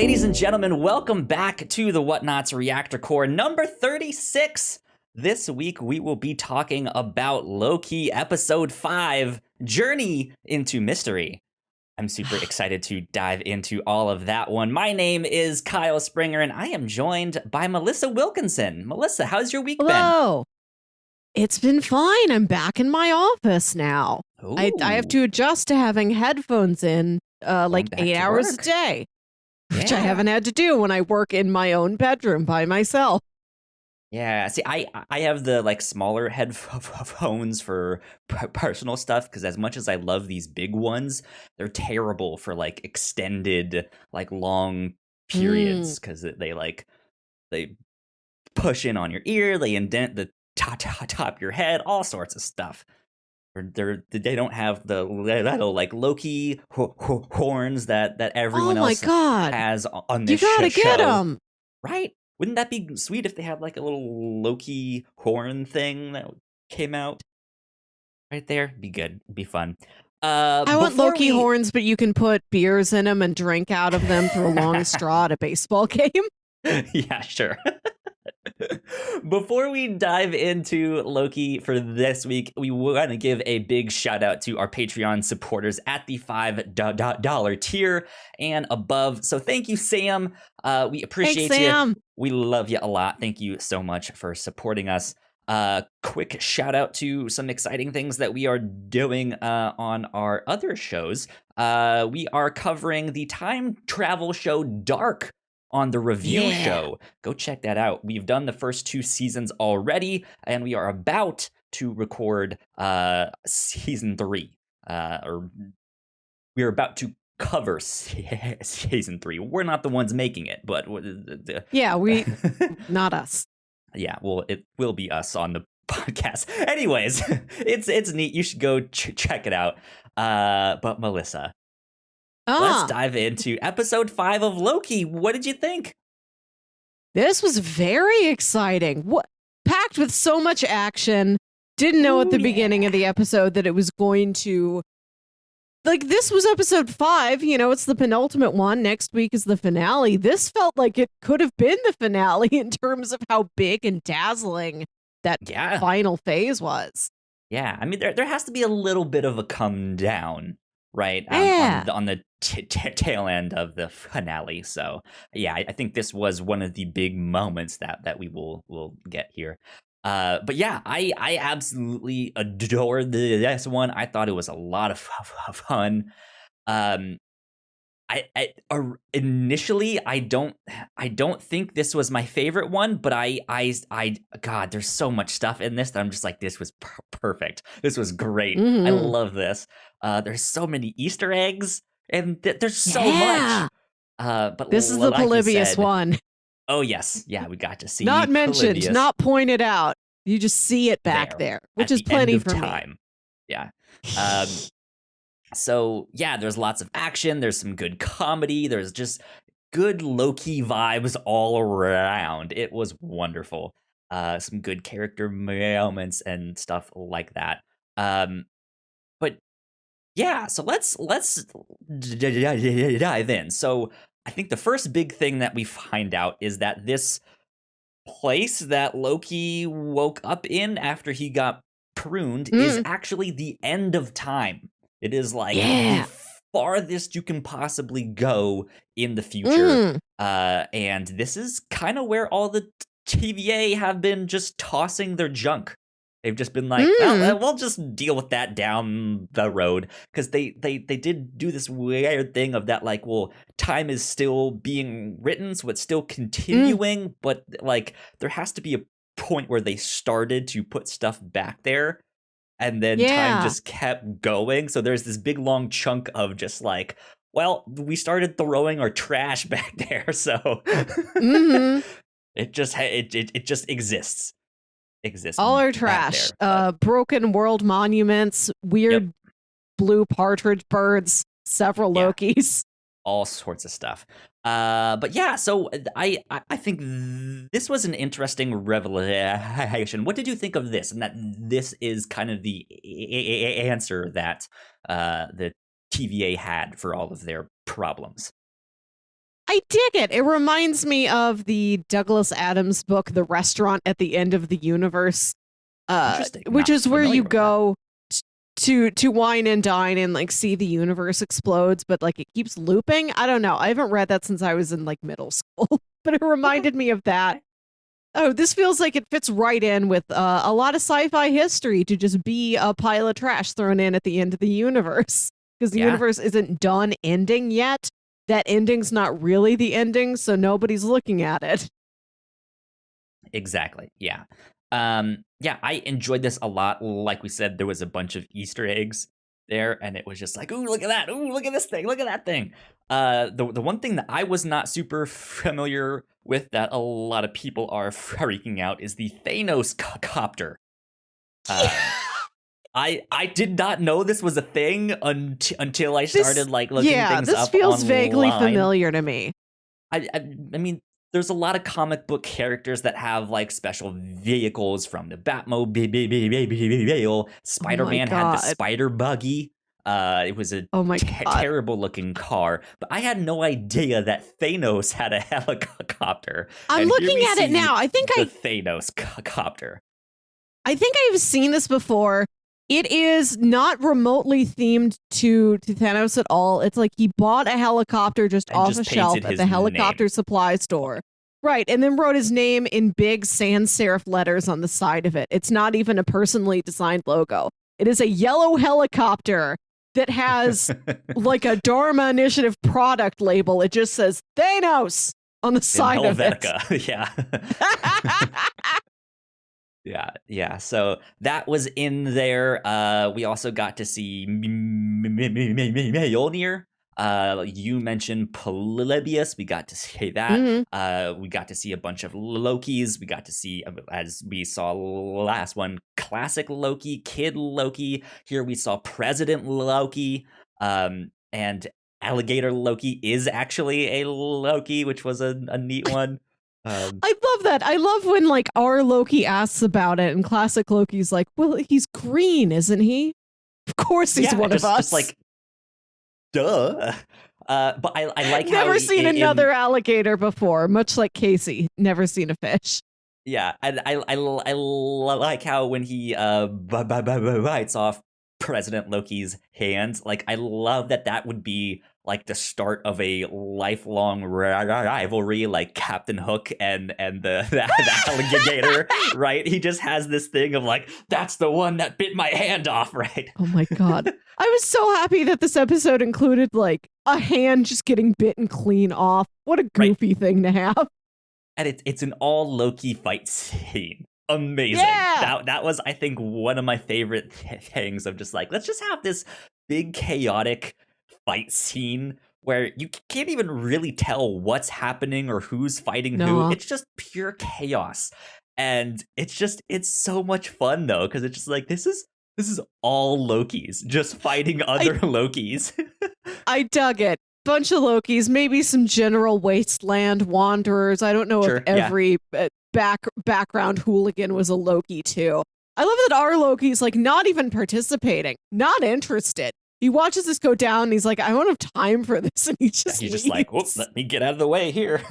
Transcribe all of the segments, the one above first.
Ladies and gentlemen, welcome back to the Whatnauts Reactor Corps number 36. This week we will be talking about Loki episode 5, Journey into Mystery. I'm super excited to dive into all of that one. My name is Kyle Springer and I am joined by Melissa Wilkinson. Melissa, how's your week been? Hello. It's been fine. I'm back in my office now. I have to adjust to having headphones in like 8 hours a day. Which I haven't had to do when I work in my own bedroom by myself. Yeah, see, I have the like smaller headphones for personal stuff because as much as I love these big ones, they're terrible for like extended, like long periods because they push in on your ear, they indent the top of your head, all sorts of stuff. They don't have the little like Loki horns that everyone else has on this show. You gotta get them, right? Wouldn't that be sweet if they had like a little Loki horn thing that came out right there? Be good, be fun. I want Loki horns, but you can put beers in them and drink out of them through a long straw at a baseball game. Yeah, sure. Before we dive into Loki for this week, we want to give a big shout out to our Patreon supporters at the $5 tier and above. So thank you, Sam. We appreciate you. We love you a lot. Thank you so much for supporting us. Quick shout out to some exciting things that we are doing on our other shows. We are covering the time travel show Dark on the review show. Go check that out. We've done the first 2 seasons already, and we are about to record season 3. Or we're about to cover season 3. We're not the ones making it, but not us. Yeah, well, it will be us on the podcast. Anyways, it's neat. You should go check it out. But Melissa, let's dive into episode 5 of Loki. What did you think? This was very exciting. Packed with so much action. Didn't know at the beginning of the episode that it was going to... Like, this was episode 5. You know, it's the penultimate one. Next week is the finale. This felt like it could have been the finale in terms of how big and dazzling that final phase was. Yeah, I mean, there has to be a little bit of a come down, right? On the tail end of the finale. So yeah, I think this was one of the big moments that we will get here. But yeah, I absolutely adored this one. I thought it was a lot of fun. Initially I don't think this was my favorite one, but God, there's so much stuff in this that I'm just like, this was perfect. This was great. I love this. There's so many Easter eggs, and there's so much. But this is the Polybius one. Oh yes, yeah, we got to see. Not mentioned, Polybius. Not pointed out. You just see it back there, which is plenty for time. Me. Yeah. So yeah, there's lots of action. There's some good comedy. There's just good Loki vibes all around. It was wonderful. Some good character moments and stuff like that. But yeah, so let's dive in. So I think the first big thing that we find out is that this place that Loki woke up in after he got pruned is actually the end of time. It is like the farthest you can possibly go in the future. And this is kind of where all the TVA have been just tossing their junk. They've just been like, well, we'll just deal with that down the road. Because they did do this weird thing of that, like, well, time is still being written, so it's still continuing. But, like, there has to be a point where they started to put stuff back there. And then time just kept going. So there's this big, long chunk of just like, well, we started throwing our trash back there. So it just exists. All our trash, broken world monuments, weird blue partridge birds, several Lokis, all sorts of stuff. But yeah, so I think this was an interesting revelation. What did you think of this? And that this is kind of the answer that the TVA had for all of their problems. I dig it. It reminds me of the Douglas Adams book, The Restaurant at the End of the Universe, Interesting. which Not is where familiar you with go to wine and dine and like see the universe explodes, but like it keeps looping. I don't know. I haven't read that since I was in like middle school, but it reminded me of that. Oh, this feels like it fits right in with a lot of sci-fi history to just be a pile of trash thrown in at the end of the universe because the universe isn't done ending yet. That ending's not really the ending, so nobody's looking at it. Exactly. Yeah. Yeah, I enjoyed this a lot. Like we said, there was a bunch of Easter eggs there, and it was just like, ooh, look at that. Ooh, look at this thing. Look at that thing. The one thing that I was not super familiar with that a lot of people are freaking out is the Thanos copter. I did not know this was a thing until I started looking things up online. This feels vaguely familiar to me. I mean, there's a lot of comic book characters that have like special vehicles from the Batmobile. Spider-Man had the spider buggy. It was a terrible looking car, but I had no idea that Thanos had a helicopter. I'm looking at it now. I think the Thanos copter. I think I've seen this before. It is not remotely themed to Thanos at all. It's like he bought a helicopter just off a shelf at the helicopter supply store. Right, and then wrote his name in big sans serif letters on the side of it. It's not even a personally designed logo. It is a yellow helicopter that has like a Dharma Initiative product label. It just says Thanos on the side of it. Yeah. Yeah. So that was in there. We also got to see Mjolnir. You mentioned Polybius. We got to see that. We got to see a bunch of Lokis. We got to see, as we saw last one, classic Loki, kid Loki. Here we saw President Loki. And Alligator Loki is actually a Loki, which was a neat one. I love that. I love when like our Loki asks about it, and classic Loki's like, "Well, he's green, isn't he? Of course, he's one of us." Just like, duh. But I like how never seen another alligator before. Much like Casey, never seen a fish. Yeah, and I like how when he bites off President Loki's hands, like I love that would be like the start of a lifelong rivalry, like Captain Hook and the alligator, right? He just has this thing of like, that's the one that bit my hand off, right? Oh my god. I was so happy that this episode included like a hand just getting bitten clean off. What a goofy thing to have. And it's an all Loki fight scene. Amazing. Yeah! That was, I think, one of my favorite things of just like, let's just have this big chaotic fight scene where you can't even really tell what's happening or who's fighting who. It's just pure chaos. And it's so much fun though, because it's just like, this is all Lokis just fighting other Lokis. I dug it. Bunch of Lokis, maybe some general wasteland wanderers. I don't know if every background hooligan was a Loki too. I love that our Loki's like not even participating, not interested. He watches this go down and he's like, I don't have time for this. And he's just like, whoops, let me get out of the way here.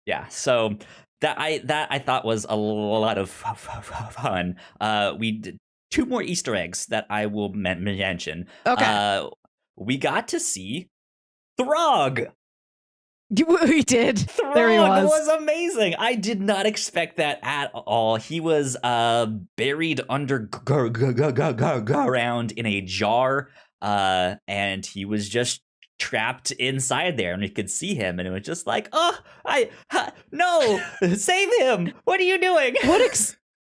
Yeah, so that I thought was a lot of fun. We did 2 more Easter eggs that I will mention. Okay. We got to see Throg. We did. Throg there he was amazing. I did not expect that at all. He was buried underground in a jar, and he was just trapped inside there, and we could see him, and it was just like, no, save him! What are you doing?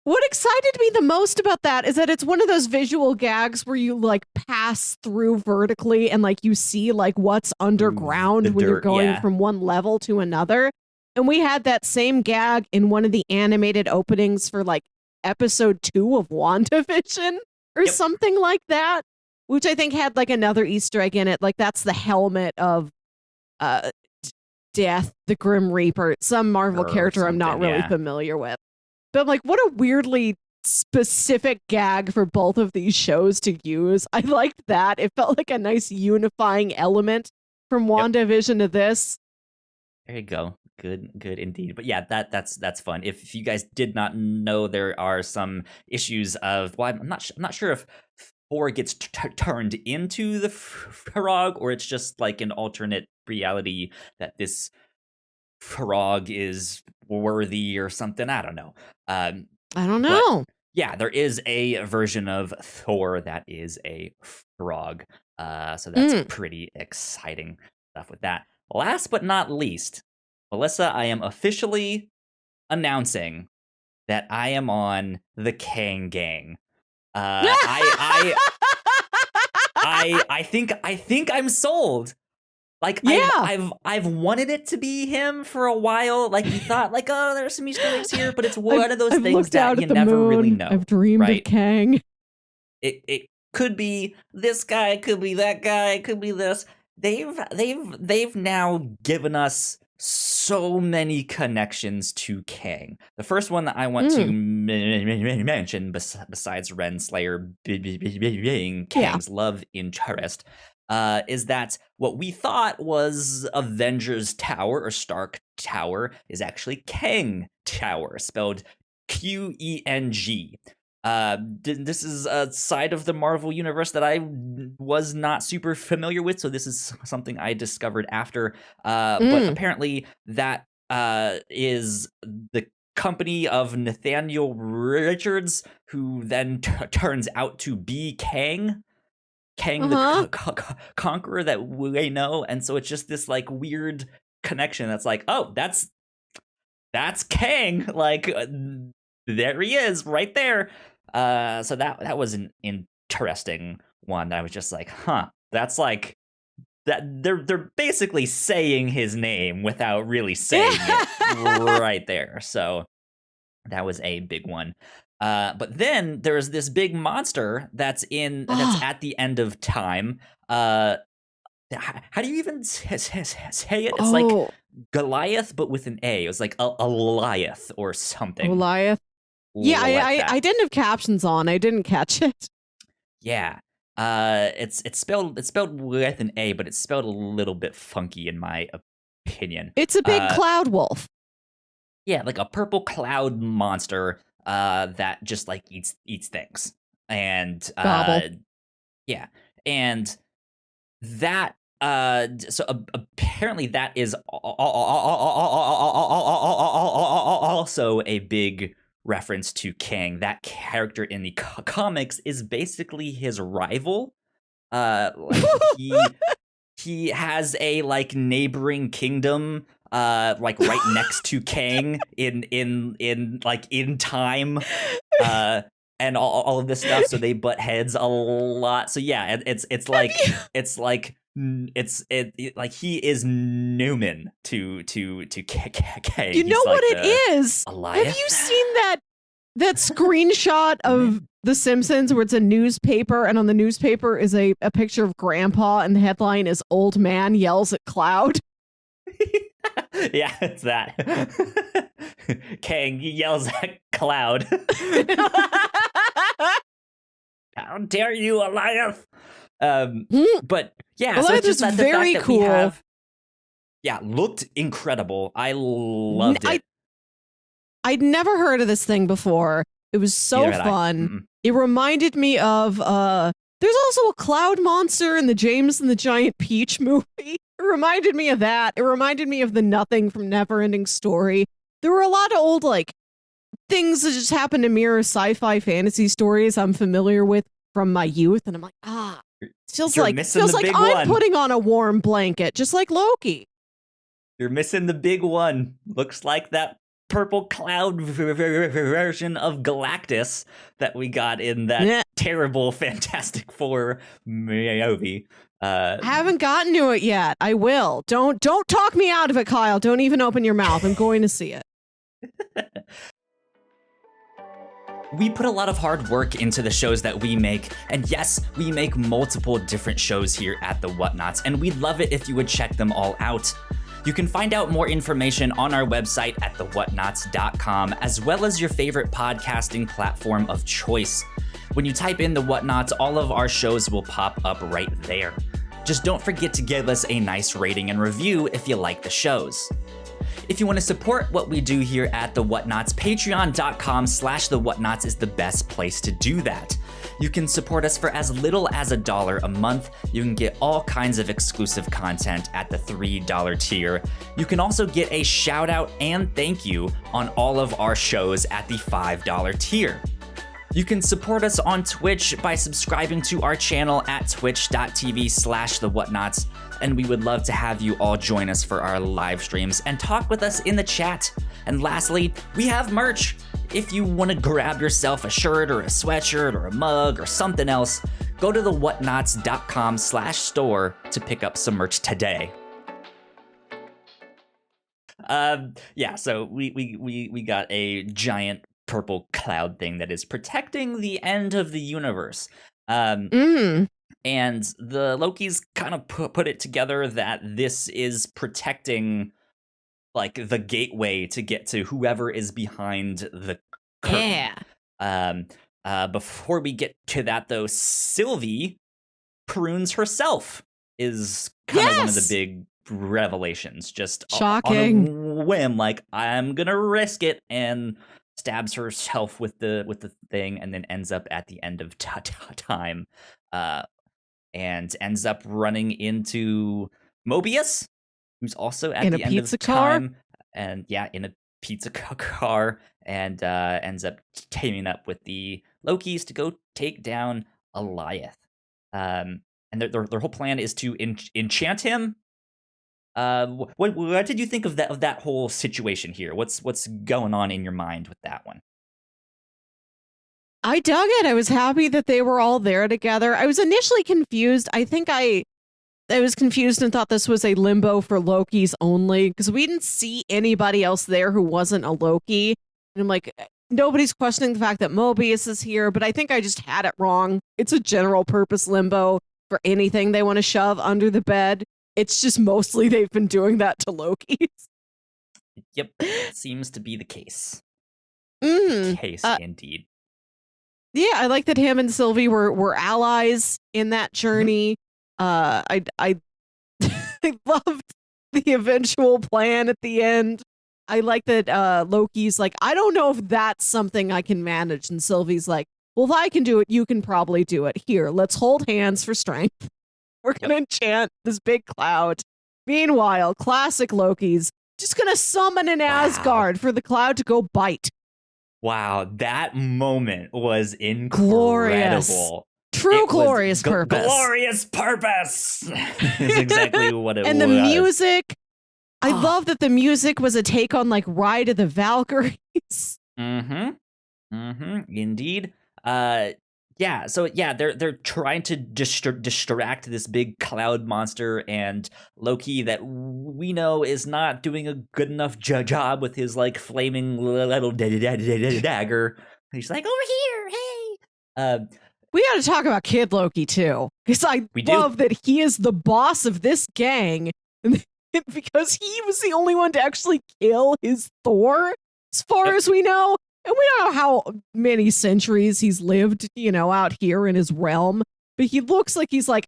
What excited me the most about that is that it's one of those visual gags where you like pass through vertically and like you see like what's underground when you're going from one level to another. And we had that same gag in one of the animated openings for like episode 2 of WandaVision or something like that, which I think had like another Easter egg in it. Like that's the helmet of Death, the Grim Reaper, some Marvel character I'm not really familiar with. But I'm like, what a weirdly specific gag for both of these shows to use. I liked that. It felt like a nice unifying element from WandaVision to this. There you go. Good indeed. But yeah, that's fun. If you guys did not know, there are some issues of, well, I'm not sure if Thor gets turned into the frog, or it's just like an alternate reality that this frog is worthy or something. I don't know. I don't know. Yeah, there is a version of Thor that is a frog. So that's pretty exciting stuff with that. Last but not least, Melissa, I am officially announcing that I am on the Kang gang. I think I'm sold. Like, yeah. I've wanted it to be him for a while. Like, you thought, like, oh, there's some Easter eggs here, but it's one of those things that you never really know. I've dreamed of Kang. It could be this guy, could be that guy, could be this. They've now given us so many connections to Kang. The first one that I want to mention, besides Renslayer being Kang's love interest, is that what we thought was Avengers Tower or Stark Tower is actually Kang Tower, spelled Qeng. This is a side of the Marvel universe that I was not super familiar with, so this is something I discovered after. But apparently that is the company of Nathaniel Richards, who then turns out to be Kang the Conqueror that we know, and so it's just this like weird connection that's like, oh, that's Kang, like there he is right there. So that was an interesting one that I was just like, huh, that's like that they're basically saying his name without really saying it right there. So that was a big one. But then there's this big monster that's at the end of time. How do you even say it? It's like Goliath, but with an A. It was like a Goliath or something. Goliath. Yeah, I didn't have captions on. I didn't catch it. Yeah. It's spelled with an A, but it's spelled a little bit funky in my opinion. It's a big cloud wolf. Yeah, like a purple cloud monster that just like eats things. And yeah. And that so apparently that is also a big reference to Kang. That character in the comics is basically his rival. He has a like neighboring kingdom like right next to Kang in time and all of this stuff, so they butt heads a lot. So yeah, it's like he is Newman to Kang. You know what it is? Goliath? Have you seen that screenshot of The Simpsons where it's a newspaper, and on the newspaper is a picture of Grandpa, and the headline is "Old Man Yells at Cloud"? Yeah, it's that. Kang yells at Cloud. How dare you, Goliath! But yeah, Goliath so it's just is very cool. Looked incredible. I loved it. I'd never heard of this thing before. It was so fun. It reminded me of there's also a cloud monster in the James and the Giant Peach movie. It reminded me of that. It reminded me of the Nothing from Neverending Story. There were a lot of old like things that just happen to mirror sci-fi fantasy stories I'm familiar with from my youth, and I'm like, it feels like I'm putting on a warm blanket, just like Loki. You're missing the big one. Looks like that purple cloud version of Galactus that we got in that terrible Fantastic Four movie. I haven't gotten to it yet. I will. Don't talk me out of it, Kyle. Don't even open your mouth. I'm going to see it. We put a lot of hard work into the shows that we make, and yes, we make multiple different shows here at the Whatnauts, and we'd love it if you would check them all out. You can find out more information on our website at thewhatnauts.com, as well as your favorite podcasting platform of choice. When you type in the Whatnauts, all of our shows will pop up right there. Just don't forget to give us a nice rating and review if you like the shows. If you want to support what we do here at The Whatnauts, patreon.com/The Whatnauts is the best place to do that. You can support us for as little as $1 a month. You can get all kinds of exclusive content at the $3 tier. You can also get a shout out and thank you on all of our shows at the $5 tier. You can support us on Twitch by subscribing to our channel at twitch.tv/The Whatnauts, and we would love to have you all join us for our live streams and talk with us in the chat. And lastly, we have merch. If you want to grab yourself a shirt or a sweatshirt or a mug or something else, go to thewhatnauts.com/store to pick up some merch today. So we got a giant purple cloud thing that is protecting the end of the universe. And the Lokis kind of put it together that this is protecting like the gateway to get to whoever is behind the curtain. Before we get to that though, Sylvie, Prunes herself, is kind of one of the big revelations. Just shocking on a whim, like I'm gonna risk it, and stabs herself with the thing, and then ends up at the end of time, and ends up running into Mobius, who's also at the end of time, and in a pizza car, and ends up teaming up with the Lokis to go take down Alioth. And their whole plan is to enchant him. What did you think of that whole situation here? What's going on in your mind with that one? I dug it. I was happy that they were all there together. I was initially confused. I think I was confused and thought this was a limbo for Lokis only, because we didn't see anybody else there who wasn't a Loki. And I'm like, nobody's questioning the fact that Mobius is here, but I think I just had it wrong. It's a general purpose limbo for anything they want to shove under the bed. It's just mostly they've been doing that to Lokis. Yep, seems to be the case. Case indeed. Yeah, I like that him and Sylvie were allies in that journey. I loved the eventual plan at the end. I like that Loki's like, I don't know if that's something I can manage, and Sylvie's like, well, if I can do it, you can probably do it. Here, let's hold hands for strength. We're going to enchant this big cloud. Meanwhile, classic Loki's just going to summon an Asgard for the cloud to go bite. Wow, that moment was incredible. Glorious. True glorious purpose. Glorious purpose is exactly what it was. And the music, I love that the music was a take on like Ride of the Valkyries. Indeed. They're trying to distract this big cloud monster, and Loki, that we know is not doing a good enough job with his like flaming little dagger. He's like, over here, hey. We got to talk about Kid Loki too, because I love that he is the boss of this gang, because he was the only one to actually kill his Thor, as far as we know. And we don't know how many centuries he's lived, out here in his realm. But he looks like he's like,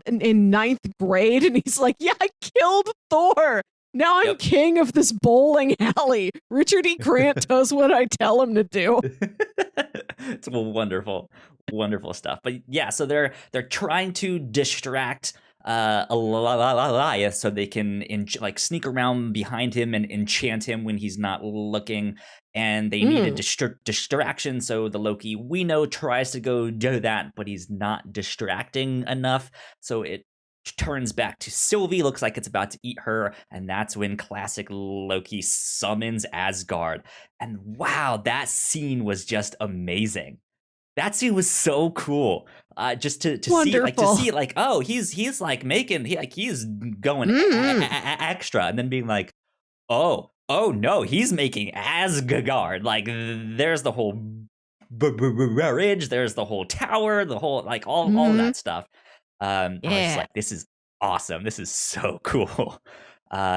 in ninth grade. And he's like, yeah, I killed Thor. Now I'm king of this bowling alley. Richard E. Grant does what I tell him to do. It's wonderful, wonderful stuff. But yeah, so they're trying to distract Alioth so they can sneak around behind him and enchant him when he's not looking. And they need a distraction, so the Loki we know tries to go do that, but he's not distracting enough. So it turns back to Sylvie, looks like it's about to eat her, and that's when classic Loki summons Asgard. And wow, that scene was just amazing. That scene was so cool. Just to see like, oh, he's like making he's going extra, and then being like, oh no, he's making Asgard. Like, there's the whole bridge, there's the whole tower, the whole all that stuff. I was like, this is awesome. This is so cool.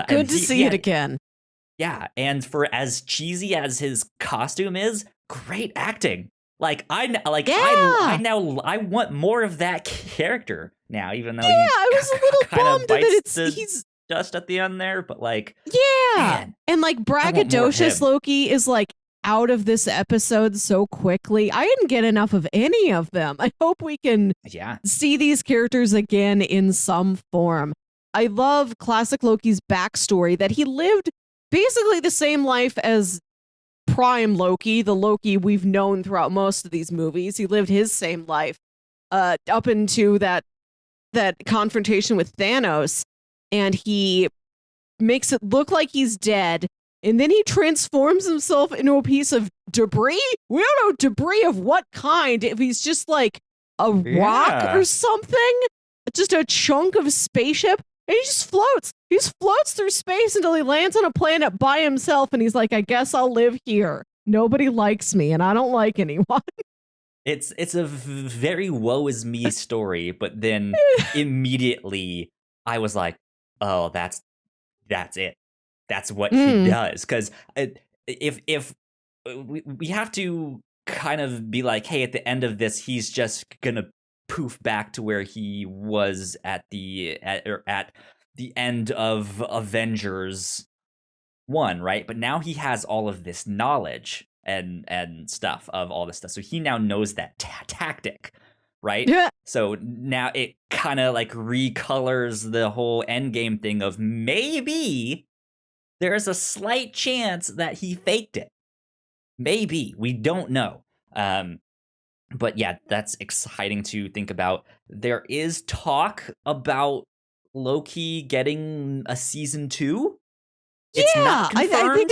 Good to see it again. Yeah, and for as cheesy as his costume is, great acting. Like Yeah. I want more of that character now, even though Yeah, he I was a little kind of bummed that bites the he's dust at the end there, but like, yeah. man, And like I want more of braggadocious him. Loki is like out of this episode so quickly. I didn't get enough of any of them. I hope we can Yeah, see these characters again in some form. I love classic Loki's backstory that he lived basically the same life as Prime Loki, the Loki we've known throughout most of these movies. He lived his same life up into that confrontation with Thanos, and he makes it look like he's dead, and then he transforms himself into a piece of debris. We don't know debris of what kind, if he's just like a rock Yeah. or something, just a chunk of spaceship, and he just floats. He just floats through space until he lands on a planet by himself, and he's like, I guess I'll live here. Nobody likes me, and I don't like anyone. it's a very woe is me story, but then immediately I was like, oh, that's it. That's what he does. Because if we have to kind of be like, hey, at the end of this, he's just gonna poof back to where he was at the end of Avengers 1, right? But now he has all of this knowledge and stuff of all this stuff, so he now knows that tactic, right? Yeah. So now it kind of like recolors the whole Endgame thing of maybe there's a slight chance that he faked it. Maybe, we don't know. But yeah, that's exciting to think about. There is talk about Loki getting a season 2. It's not confirmed. I think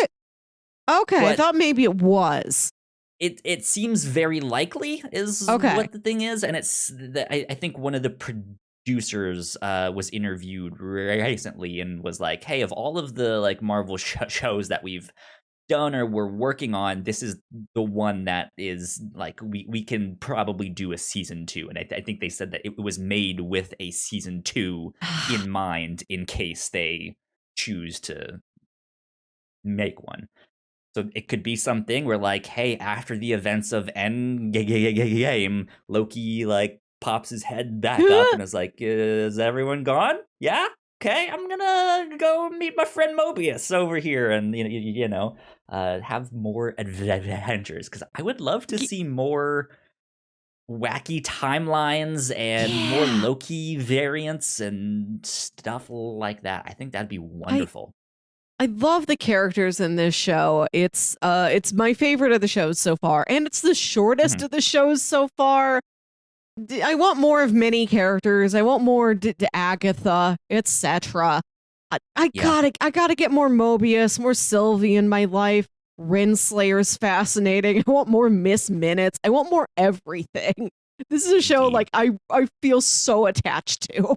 okay, I but thought maybe it was. it seems very likely is Okay. what the thing is, and I think one of the producers was interviewed recently and was like, hey, of all of the like Marvel shows that we've done or we're working on, this is the one that is like we can probably do a season 2. And I think they said that it was made with a season 2 in mind in case they choose to make one. So it could be something where like, hey, after the events of Endgame, Loki like pops his head back up and is like, is everyone gone? Yeah? Okay, I'm gonna go meet my friend Mobius over here and have more adventures, because I would love to see more wacky timelines and more Loki variants and stuff like that. I think that'd be wonderful. I love the characters in this show. It's my favorite of the shows so far, and it's the shortest of the shows so far. I want more of many characters. I want more Agatha, etc. I gotta get more Mobius, more Sylvie in my life. Renslayer's fascinating. I want more Miss Minutes. I want more everything. This is a show like I feel so attached to.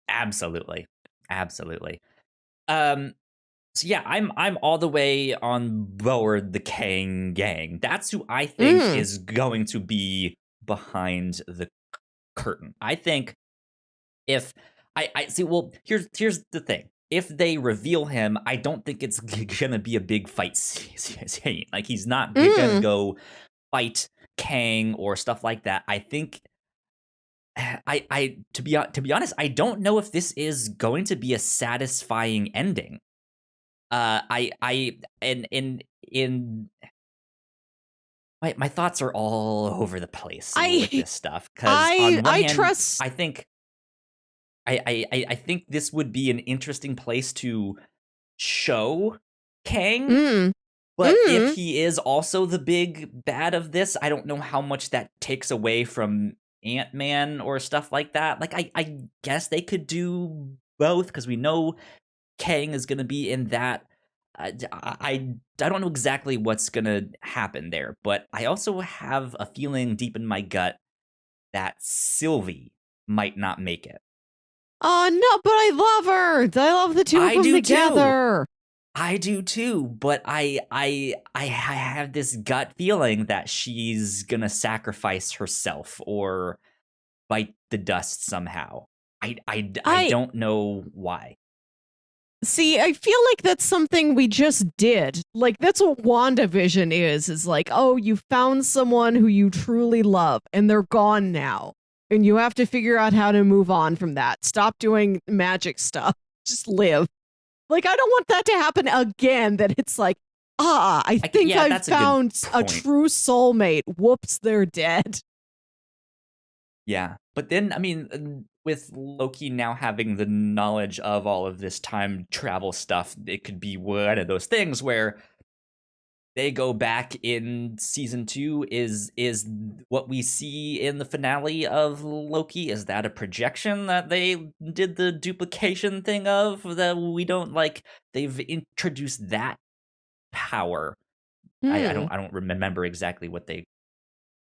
Absolutely. So yeah, I'm all the way on board the Kang gang. That's who I think is going to be behind the curtain. I think if I see, well, here's the thing. If they reveal him, I don't think it's gonna be a big fight scene. Like, he's not gonna go fight Kang or stuff like that. I think I to be honest, I don't know if this is going to be a satisfying ending. My thoughts are all over the place with this stuff, because on one hand, I think I think this would be an interesting place to show Kang. But if he is also the big bad of this, I don't know how much that takes away from Ant-Man or stuff like that. Like, I guess they could do both, because we know Kang is going to be in that. I don't know exactly what's going to happen there, but I also have a feeling deep in my gut that Sylvie might not make it. Oh no, but I love her. I love the two of them together. I do too, but I have this gut feeling that she's gonna sacrifice herself or bite the dust somehow. I don't know why. See, I feel like that's something we just did. Like, that's what WandaVision is like, oh, you found someone who you truly love and they're gone now. And you have to figure out how to move on from that. Stop doing magic stuff. Just live. Like, I don't want that to happen again, that it's like, I think yeah, I've found a true soulmate. Whoops, they're dead. Yeah. But then, I mean, with Loki now having the knowledge of all of this time travel stuff, it could be one of those things where they go back in season 2. Is what we see in the finale of Loki, is that a projection that they did the duplication thing of, that we don't like? They've introduced that power. I don't remember exactly what they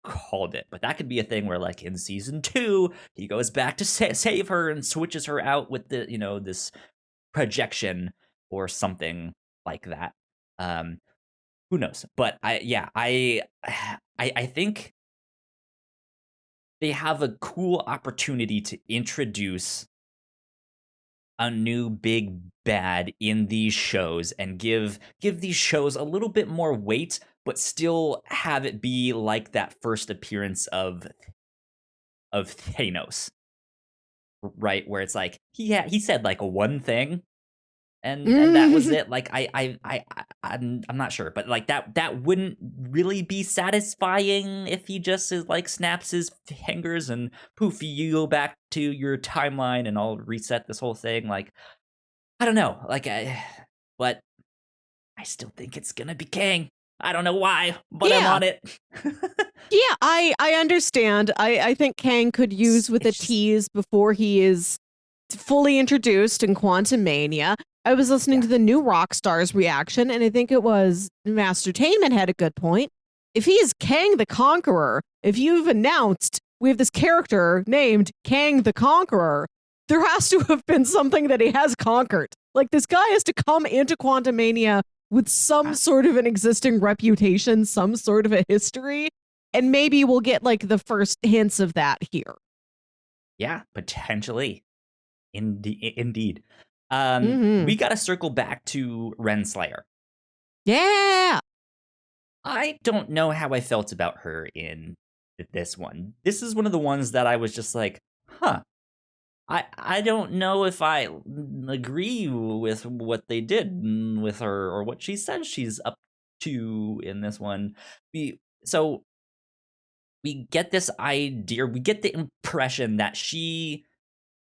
called it, but that could be a thing where, like, in season 2, he goes back to save her and switches her out with the, this projection or something like that. Who knows? But I think they have a cool opportunity to introduce a new big bad in these shows and give these shows a little bit more weight, but still have it be like that first appearance of Thanos, right? Where it's like he said like one thing, and that was it. Like I'm not sure, but like that wouldn't really be satisfying if he just like snaps his fingers and poof, you go back to your timeline and I'll reset this whole thing. Like, I don't know, like but I still think it's gonna be Kang. I don't know why, but I'm on it. Yeah, I understand. I think Kang could use with a tease before he is fully introduced in Quantum Mania. I was listening to the new Rockstar's reaction, and I think it was Mastertainment had a good point. If he is Kang the Conqueror, if you've announced we have this character named Kang the Conqueror, there has to have been something that he has conquered. Like, this guy has to come into Quantum Mania with some sort of an existing reputation, some sort of a history, and maybe we'll get like the first hints of that here. Yeah, potentially. Indeed. We got to circle back to Renslayer. Yeah. I don't know how I felt about her in this one. This is one of the ones that I was just like, huh. I don't know if I agree with what they did with her or what she says she's up to in this one. So we get this idea, we get the impression that she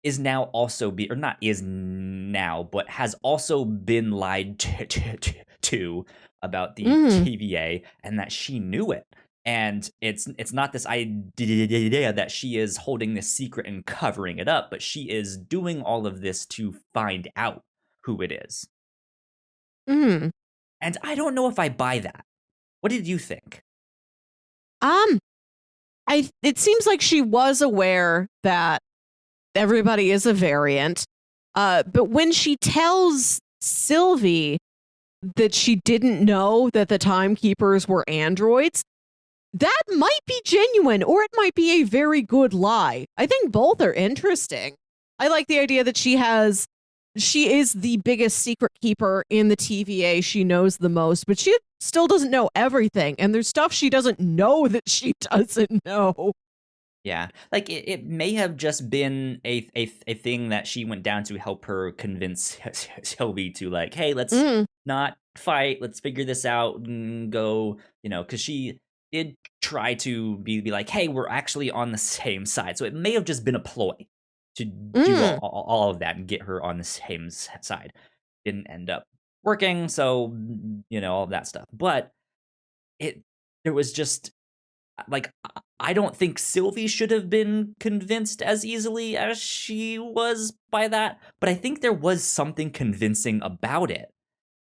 is now also or not is now, but has also been lied to about the TVA, and that she knew it. And it's not this idea that she is holding this secret and covering it up, but she is doing all of this to find out who it is. And I don't know if I buy that. What did you think? It seems like she was aware that everybody is a variant. But when she tells Sylvie that she didn't know that the timekeepers were androids, that might be genuine, or it might be a very good lie. I think both are interesting. I like the idea that she is the biggest secret keeper in the TVA. She knows the most, but she still doesn't know everything. And there's stuff she doesn't know that she doesn't know. Yeah, like it may have just been a thing that she went down to help her convince Sylvie to, like, hey, let's not fight, let's figure this out and go, because she did try to be like, hey, we're actually on the same side. So it may have just been a ploy to do all of that and get her on the same side. Didn't end up working, so all of that stuff. But there was just, like, I don't think Sylvie should have been convinced as easily as she was by that, but I think there was something convincing about it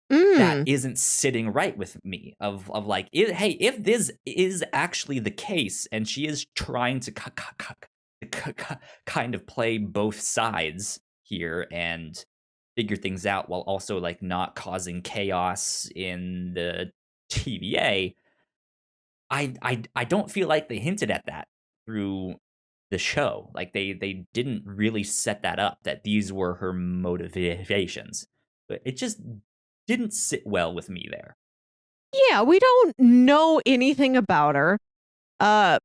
that isn't sitting right with me, of like, hey, if this is actually the case and she is trying to kind of play both sides here and figure things out while also, like, not causing chaos in the TVA, I don't feel like they hinted at that through the show. Like, they didn't really set that up, that these were her motivations. But it just didn't sit well with me there. Yeah, we don't know anything about her. And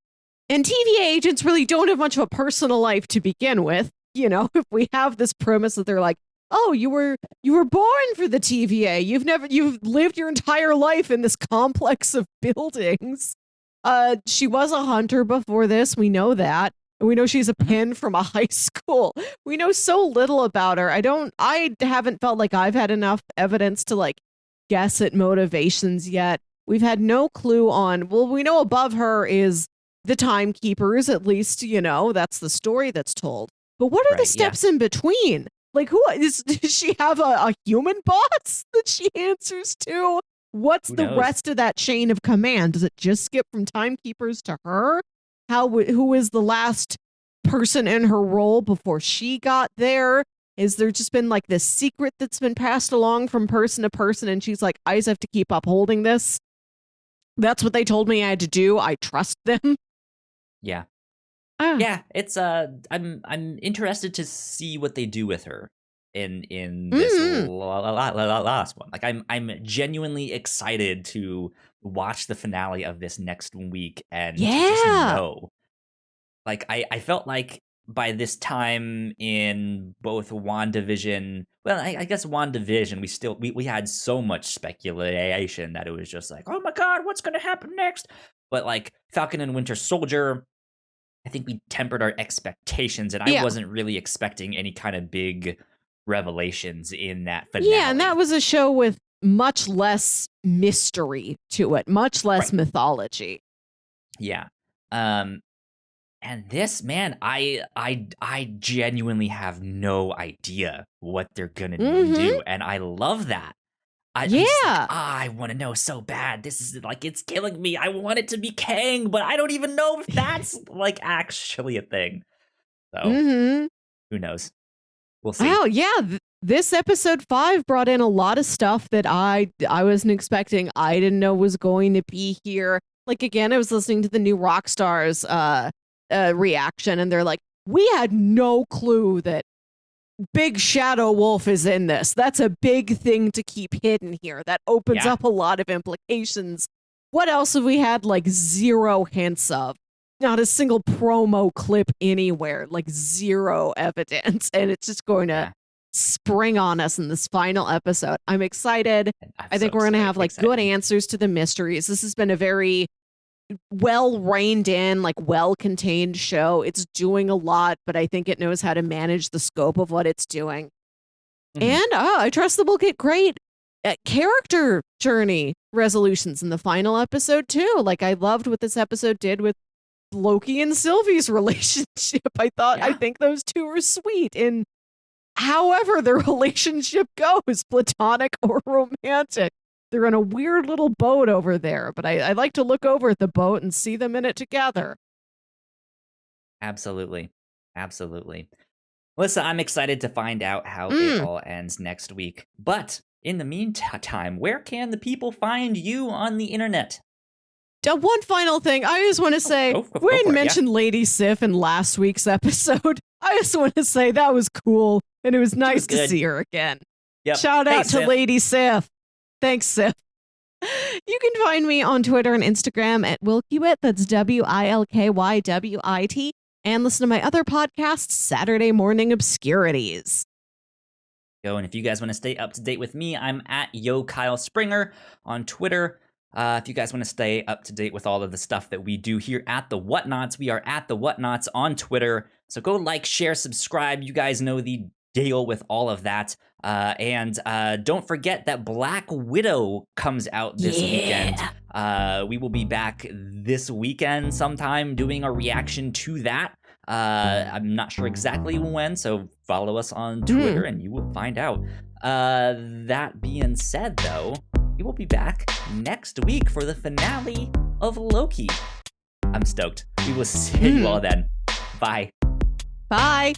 TVA agents really don't have much of a personal life to begin with. You know, if we have this premise that they're like, oh, you were born for the TVA. You've lived your entire life in this complex of buildings. She was a hunter before this. We know that. And we know she's a pin from a high school. We know so little about her. I haven't felt like I've had enough evidence to like guess at motivations yet. We've had no clue on, well, we know above her is the timekeepers, at least, you know, that's the story that's told. But what are the steps in between? Like, does she have a human boss that she answers to? What's the rest of that chain of command? Does it just skip from timekeepers to her? Who is the last person in her role before she got there? Is there just been like this secret that's been passed along from person to person and she's like, I just have to keep upholding this? That's what they told me I had to do. I trust them. Yeah. Yeah, it's I'm interested to see what they do with her in this last one. Like I'm genuinely excited to watch the finale of this next week and to just know. Like I felt like by this time in both WandaVision, well, I guess WandaVision, we had so much speculation that it was just like, oh my god, what's gonna happen next? But like Falcon and Winter Soldier, I think we tempered our expectations, and I wasn't really expecting any kind of big revelations in that finale. Yeah, and that was a show with much less mystery to it, much less mythology. Yeah. And this, man, I genuinely have no idea what they're gonna do, and I love that. I want to know so bad. This is like, it's killing me. I want it to be Kang, but I don't even know if that's like actually a thing. So who knows? We'll see. Oh yeah, this episode 5 brought in a lot of stuff that I wasn't expecting. I didn't know was going to be here. Like again, I was listening to the new Rockstars reaction, and they're like, we had no clue that Big Shadow Wolf is in this. That's a big thing to keep hidden here. That opens up a lot of implications. What else have we had like zero hints of? Not a single promo clip anywhere, like zero evidence. And it's just going to spring on us in this final episode. I'm excited. I think we're going to have like good answers to the mysteries. This has been a very well reined in, like well contained show. It's doing a lot, but I think it knows how to manage the scope of what it's doing. And I trust that we'll get great character journey resolutions in the final episode too. Like I loved what this episode did with Loki and Sylvie's relationship. I think those two are sweet in however their relationship goes, platonic or romantic. They're in a weird little boat over there, but I like to look over at the boat and see them in it together. Absolutely. Melissa, I'm excited to find out how it all ends next week. But in the meantime, where can the people find you on the internet? One final thing. I just want to say, we didn't mention Lady Sif in last week's episode. I just want to say that was cool, and it was nice to see her again. Yep. Shout out to Lady Sif. Thanks, Sif. You can find me on Twitter and Instagram at Wilkywit. That's WILKYWIT. And listen to my other podcast, Saturday Morning Obscurities. And if you guys want to stay up to date with me, I'm at Yo Kyle Springer on Twitter. If you guys want to stay up to date with all of the stuff that we do here at the Whatnauts, we are at the Whatnauts on Twitter. So go like, share, subscribe. You guys know the deal with all of that. And don't forget that Black Widow comes out this weekend. We will be back this weekend sometime doing a reaction to that. I'm not sure exactly when, so follow us on Twitter and you will find out. That being said, though, we will be back next week for the finale of Loki. I'm stoked. We will see you all then. Bye. Bye.